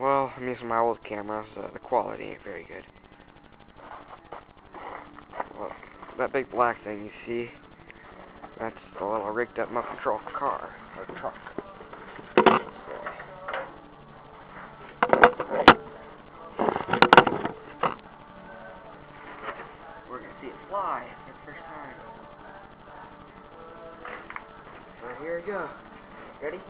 Well, I'm using my old camera, so the quality ain't very good. Well, that big black thing you see, that's the little rigged up motor control car, or truck. We're gonna see it fly for the first time. So here we go. Ready?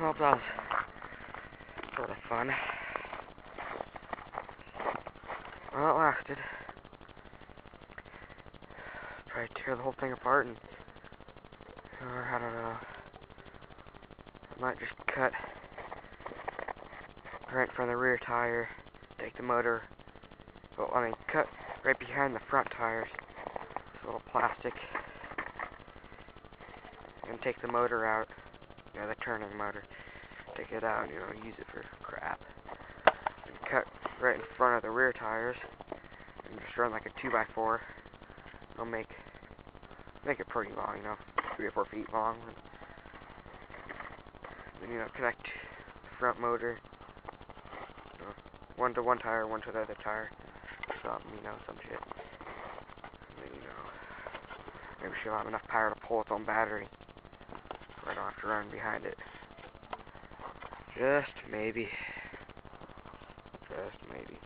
Well, that was sort of fun. Well, it lasted. Try to tear the whole thing apart, and or I don't know. I might just cut right from the rear tire, take the motor. Well, I mean, cut right behind the front tires. This little plastic, and take the motor out. You know, the turning motor. Take it out, you know, use it for crap. And cut right in front of the rear tires, and just run like a 2x4. It'll make it pretty long, you know, 3 or 4 feet long. And then, you know, connect the front motor, you know, one to one tire, one to the other tire, something, you know, some shit. And then, you know, maybe she'll have enough power to pull its own battery, so I don't have to run behind it. Just maybe. Just maybe.